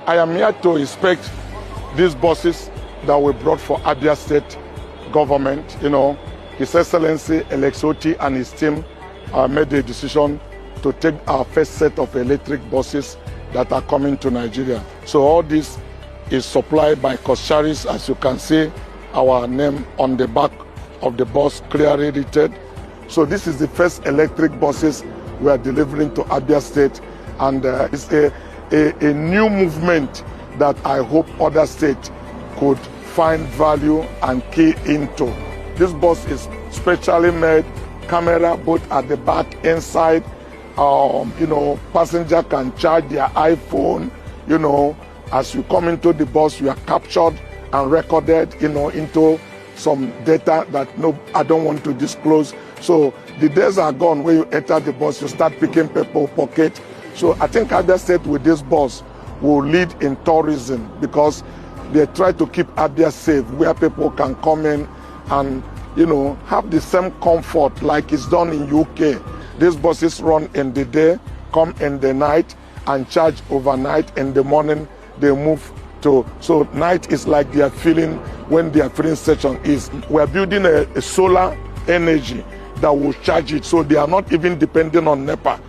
I am here to inspect these buses that were brought for Abia State government. His Excellency Alex Otti and his team made a decision to take our first set of electric buses that are coming to Nigeria. So all this is supplied by Kosharis. As you can see, our name on the back of the bus clearly written. So this is the first electric buses we are delivering to Abia State, and it's a new movement that I hope other states could find value and key into. This bus is specially made, camera both at the back, inside. Passenger can charge their iPhone. As you come into the bus, you are captured and recorded, into some data that I don't want to disclose. So the days are gone where you enter the bus, you start picking people pocket. So I think Abia State with this bus will lead in tourism, because they try to keep Abia safe, where people can come in and have the same comfort like it's done in UK. These buses run in the day, come in the night, and charge overnight. In the morning they move to, so night is like they are feeling when their filling station is. We are building a solar energy that will charge it, so they are not even depending on NEPA.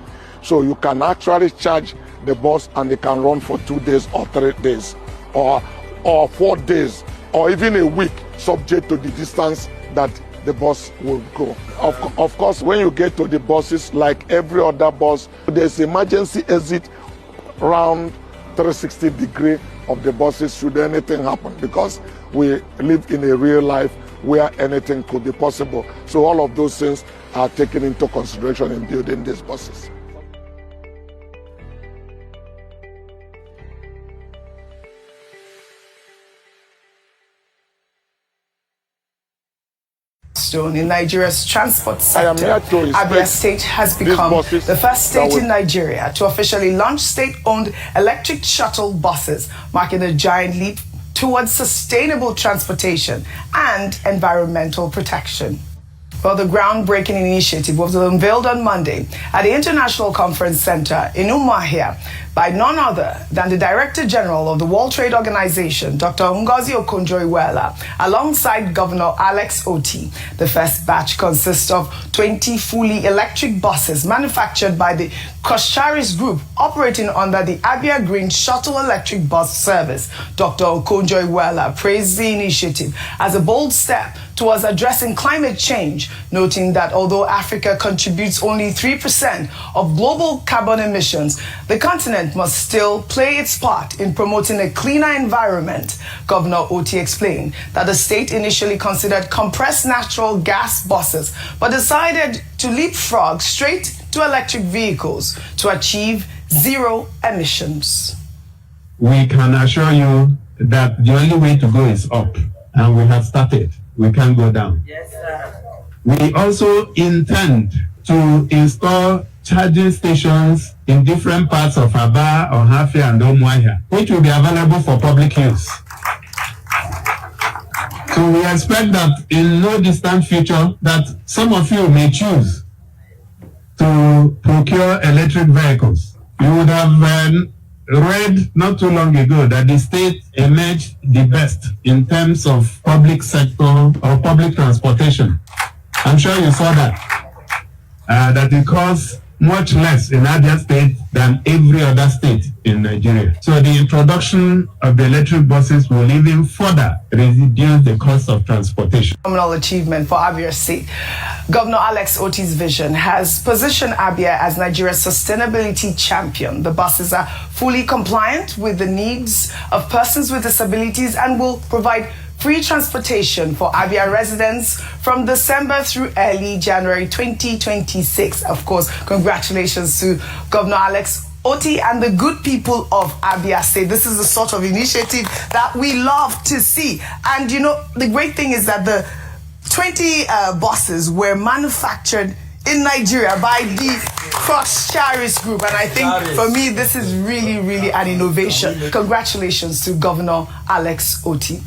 So you can actually charge the bus and it can run for 2 days or 3 days or 4 days or even a week, subject to the distance that the bus will go. Of course, when you get to the buses, like every other bus, there's emergency exit round 360 degree of the buses should anything happen, because we live in a real life where anything could be possible. So all of those things are taken into consideration in building these buses. In Nigeria's transport sector, Abia State has become the first state in Nigeria to officially launch state-owned electric shuttle buses, marking a giant leap towards sustainable transportation and environmental protection. Well, the groundbreaking initiative was unveiled on Monday at the International Conference Center in Umuahia by none other than the Director General of the World Trade Organization, Dr. Ngozi Okonjo-Iweala, alongside Governor Alex Otti. The first batch consists of 20 fully electric buses manufactured by the Kosharis Group, operating under the Abia Green Shuttle Electric Bus Service. Dr. Okonjo-Iweala praised the initiative as a bold step towards addressing climate change, noting that although Africa contributes only 3% of global carbon emissions, the continent must still play its part in promoting a cleaner environment. Governor Otti explained that the state initially considered compressed natural gas buses, but decided to leapfrog straight to electric vehicles to achieve zero emissions. We can assure you that the only way to go is up, and we have started. We can't go down. Yes, sir. We also intend to install charging stations in different parts of Aba, Ohafia, and Umuahia, which will be available for public use. So we expect that in no distant future that some of you may choose to procure electric vehicles. You would have read not too long ago that the state emerged the best in terms of public sector or public transportation. I'm sure you saw that. That it costs much less in Abia State than every other state in Nigeria. So the introduction of the electric buses will even further reduce the cost of transportation. Phenomenal achievement for Abia State. Governor Alex Otti's vision has positioned Abia as Nigeria's sustainability champion. The buses are fully compliant with the needs of persons with disabilities and will provide free transportation for Abia residents from December through early January 2026. Of course, congratulations to Governor Alex Otti and the good people of Abia State. This is the sort of initiative that we love to see. And the great thing is that the 20 buses were manufactured in Nigeria by the Kosharis Group. And I think for me, this is really, really an innovation. Congratulations to Governor Alex Otti.